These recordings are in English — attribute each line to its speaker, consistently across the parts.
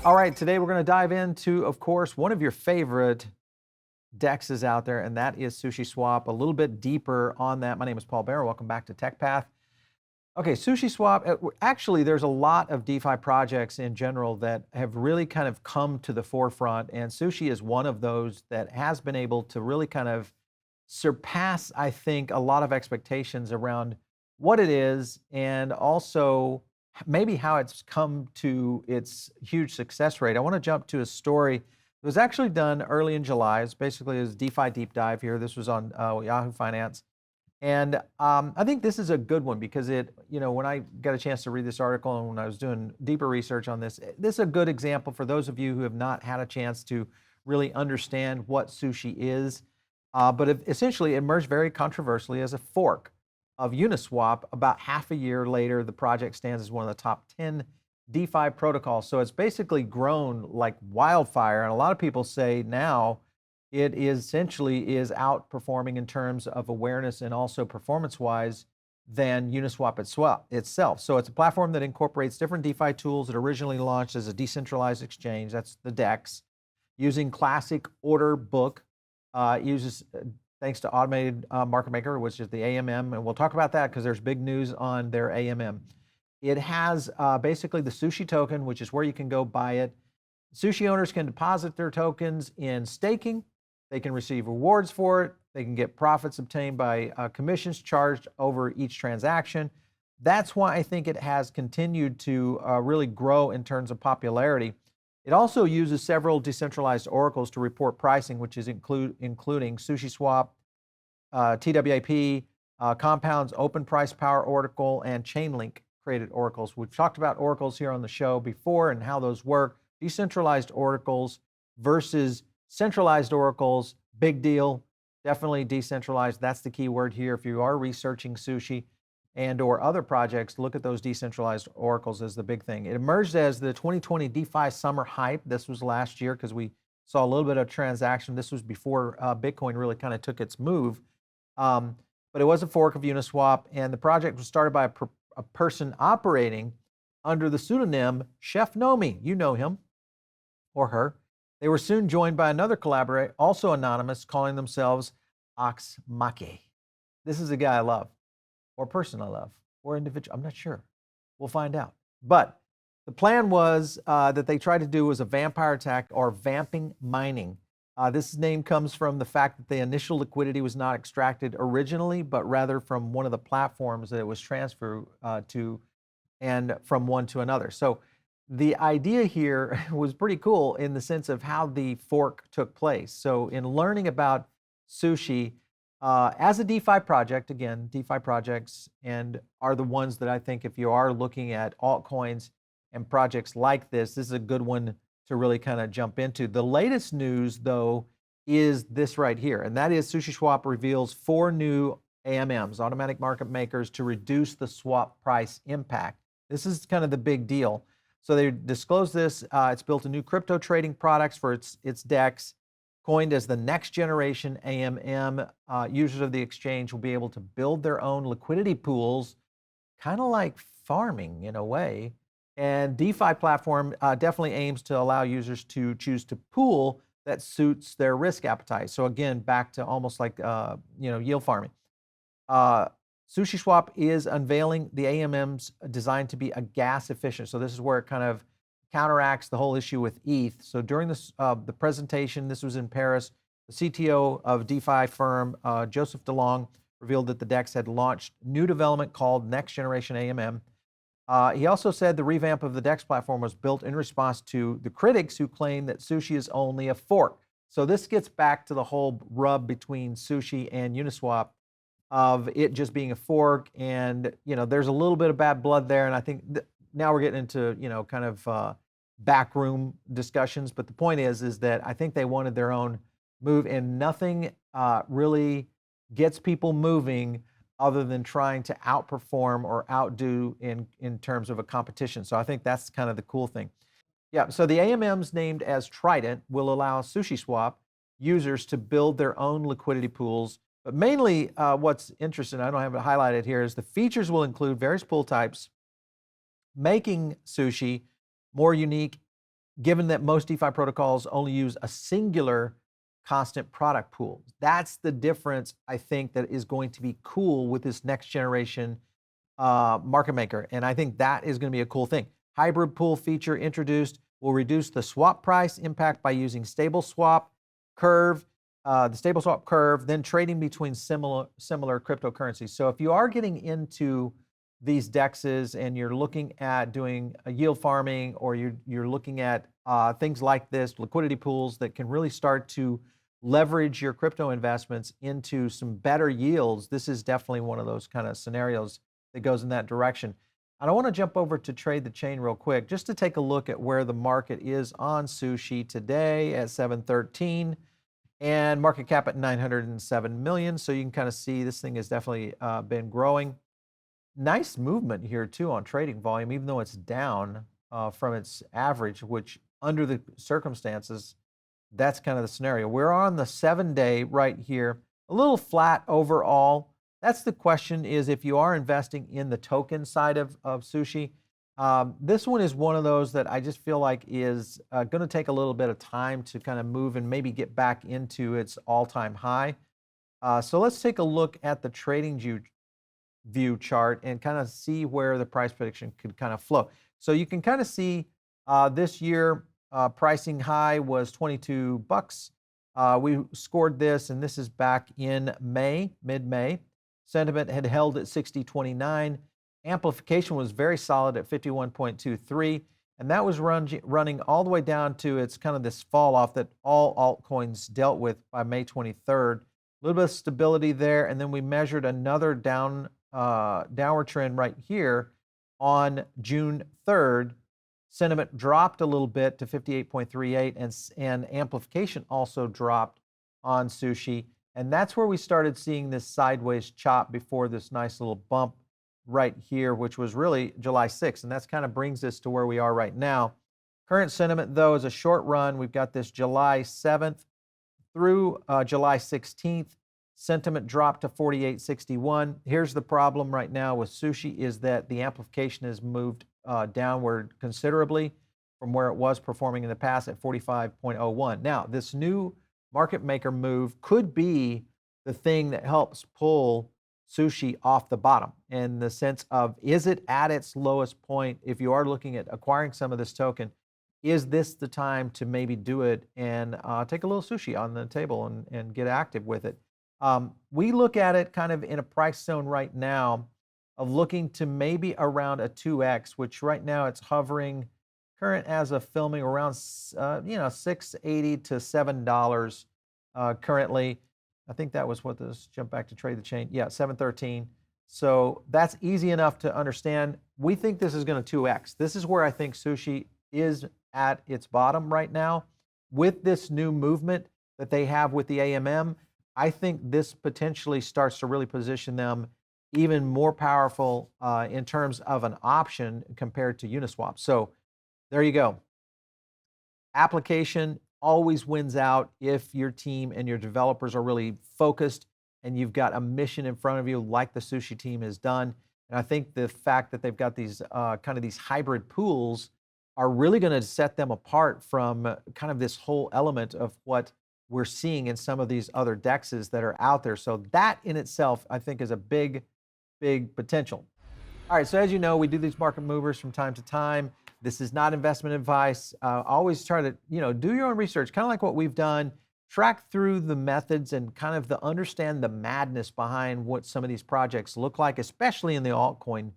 Speaker 1: All right, today we're going to dive into, of course, one of your favorite DEXs out there, and that is SushiSwap. A little bit deeper on that. My name is Paul Barrow. Welcome back to TechPath. Okay, SushiSwap, actually, there's a lot of DeFi projects in general that have really kind of come to the forefront, and Sushi is one of those that has been able to really kind of surpass, I think, a lot of expectations around what it is and also maybe how it's come to its huge success rate. I want to jump to a story. It was actually done early in July. It's basically a DeFi deep dive here. This was on Yahoo Finance. And I think this is a good one because when I got a chance to read this article and when I was doing deeper research on this is a good example for those of you who have not had a chance to really understand what Sushi is. But it essentially emerged very controversially as a fork of Uniswap. About half a year later, the project stands as one of the top 10 DeFi protocols. So it's basically grown like wildfire. And a lot of people say now it essentially is outperforming in terms of awareness and also performance-wise than Uniswap itself. So it's a platform that incorporates different DeFi tools that originally launched as a decentralized exchange. That's the DEX, using classic order book, uses thanks to automated market maker, which is the AMM, and we'll talk about that because there's big news on their AMM. It has basically the Sushi token, which is where you can go buy it. Sushi owners can deposit their tokens in staking. They can receive rewards for it. They can get profits obtained by commissions charged over each transaction. That's why I think it has continued to really grow in terms of popularity. It also uses several decentralized oracles to report pricing, which is including SushiSwap, TWAP, Compound's Open Price Power Oracle, and Chainlink created oracles. We've talked about oracles here on the show before and how those work. Decentralized oracles versus centralized oracles, big deal. Definitely decentralized. That's the key word here. If you are researching Sushi and or other projects, look at those decentralized oracles as the big thing. It emerged as the 2020 DeFi summer hype. This was last year because we saw a little bit of transaction. This was before Bitcoin really kind of took its move. But it was a fork of Uniswap, and the project was started by a person operating under the pseudonym Chef Nomi. You know him or her. They were soon joined by another collaborator, also anonymous, calling themselves Oxmake. This is a guy I love, or person I love, or individual. I'm not sure. We'll find out. But the plan was that they tried to do was a vampire attack or vamping mining. This name comes from the fact that the initial liquidity was not extracted originally, but rather from one of the platforms that it was transferred to and from one to another. So the idea here was pretty cool in the sense of how the fork took place. So in learning about Sushi as a DeFi project, again, DeFi projects and are the ones that I think if you are looking at altcoins and projects like this is a good one to really kind of jump into. The latest news, though, is this right here, and that is SushiSwap reveals 4 new AMMs, automatic market makers, to reduce the swap price impact. This is kind of the big deal. So they disclosed this. It's built a new crypto trading products for its DEX, coined as the next generation AMM. Users of the exchange will be able to build their own liquidity pools, kind of like farming in a way. And DeFi platform definitely aims to allow users to choose to pool that suits their risk appetite. So again, back to almost like yield farming. SushiSwap is unveiling the AMMs designed to be a gas efficient. So this is where it kind of counteracts the whole issue with ETH. So during this the presentation, this was in Paris, the CTO of DeFi firm Joseph DeLong revealed that the DEX had launched new development called Next Generation AMM. He also said the revamp of the DEX platform was built in response to the critics who claim that Sushi is only a fork. So this gets back to the whole rub between Sushi and Uniswap of it just being a fork, and there's a little bit of bad blood there, and I think now we're getting into kind of backroom discussions. But the point is that I think they wanted their own move, and nothing really gets people moving other than trying to outperform or outdo in terms of a competition. So I think that's kind of the cool thing. Yeah, so the AMMs named as Trident will allow SushiSwap users to build their own liquidity pools. But mainly what's interesting, I don't have it highlighted here, is the features will include various pool types, making Sushi more unique given that most DeFi protocols only use a singular constant product pool. That's the difference, I think, that is going to be cool with this next generation market maker. And I think that is going to be a cool thing. Hybrid pool feature introduced will reduce the swap price impact by using stable swap curve, the stable swap curve, then trading between similar cryptocurrencies. So if you are getting into these dexes and you're looking at doing a yield farming, or you're looking at things like this, liquidity pools that can really start to leverage your crypto investments into some better yields, this is definitely one of those kind of scenarios that goes in that direction. And I want to jump over to Trade the Chain real quick, just to take a look at where the market is on Sushi today at 713 and market cap at 907 million. So you can kind of see this thing has definitely been growing. Nice movement here too on trading volume, even though it's down from its average, which under the circumstances, that's kind of the scenario. We're on the 7-day right here, a little flat overall. That's the question, is if you are investing in the token side of Sushi, this one is one of those that I just feel like is going to take a little bit of time to kind of move and maybe get back into its all-time high. So let's take a look at the trading view chart and kind of see where the price prediction could kind of flow. So you can kind of see this year pricing high was 22 bucks. We scored this, and this is back in May, mid-May. Sentiment had held at 60.29. Amplification was very solid at 51.23, and that was running all the way down to its kind of this fall off that all altcoins dealt with by May 23rd. A little bit of stability there, and then we measured another downward trend right here on June 3rd. Sentiment dropped a little bit to 58.38, and amplification also dropped on Sushi. And that's where we started seeing this sideways chop before this nice little bump right here, which was really July 6th. And that's kind of brings us to where we are right now. Current sentiment, though, is a short run. We've got this July 7th through July 16th. Sentiment dropped to 48.61. Here's the problem right now with Sushi, is that the amplification has moved downward considerably from where it was performing in the past at 45.01. Now, this new market maker move could be the thing that helps pull Sushi off the bottom, in the sense of, is it at its lowest point? If you are looking at acquiring some of this token, is this the time to maybe do it and take a little Sushi on the table and get active with it? We look at it kind of in a price zone right now of looking to maybe around a 2x, which right now it's hovering current as of filming around $6.80 to $7 currently. I think that was what this, jump back to Trade the Chain. Yeah, 713. So that's easy enough to understand. We think this is going to 2x. This is where I think Sushi is at its bottom right now. With this new movement that they have with the AMM, I think this potentially starts to really position them even more powerful in terms of an option compared to Uniswap. So there you go. Application always wins out if your team and your developers are really focused and you've got a mission in front of you, like the Sushi team has done. And I think the fact that they've got these kind of these hybrid pools are really going to set them apart from kind of this whole element of what we're seeing in some of these other dexes that are out there. So that in itself, I think, is a big potential. All right, so as you know, we do these market movers from time to time. This is not investment advice. Always try to, do your own research, kind of like what we've done. Track through the methods and kind of understand the madness behind what some of these projects look like, especially in the altcoin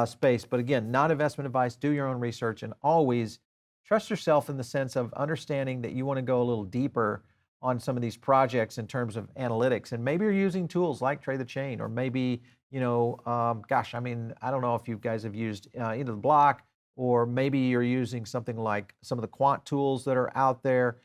Speaker 1: space. But again, not investment advice. Do your own research, and always trust yourself in the sense of understanding that you want to go a little deeper on some of these projects in terms of analytics. And maybe you're using tools like Trade the Chain, or maybe, I don't know if you guys have used Into the Block, or maybe you're using something like some of the quant tools that are out there,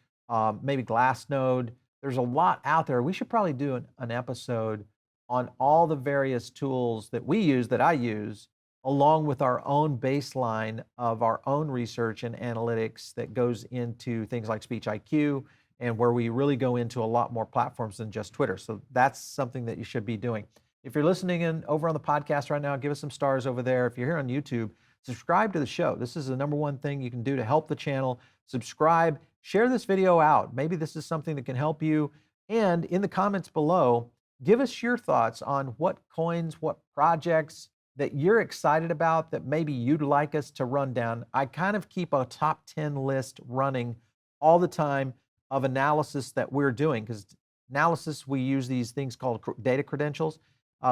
Speaker 1: maybe Glassnode. There's a lot out there. We should probably do an episode on all the various tools that we use, that I use, along with our own baseline of our own research and analytics that goes into things like Speech IQ, and where we really go into a lot more platforms than just Twitter. So that's something that you should be doing. If you're listening in over on the podcast right now, give us some stars over there. If you're here on YouTube, subscribe to the show. This is the #1 thing you can do to help the channel. Subscribe, share this video out. Maybe this is something that can help you. And in the comments below, give us your thoughts on what coins, what projects that you're excited about that maybe you'd like us to run down. I kind of keep a top 10 list running all the time of analysis that we're doing, because analysis, we use these things called data credentials,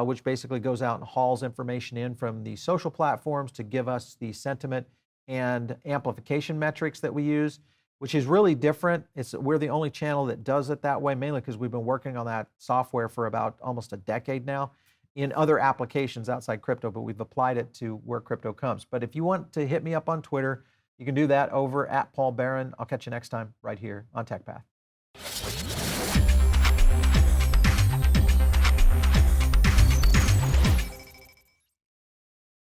Speaker 1: which basically goes out and hauls information in from the social platforms to give us the sentiment and amplification metrics that we use, which is really different. We're the only channel that does it that way, mainly because we've been working on that software for about almost a decade now in other applications outside crypto, but we've applied it to where crypto comes. But if you want to hit me up on Twitter, you can do that over at Paul Barron. I'll catch you next time right here on TechPath.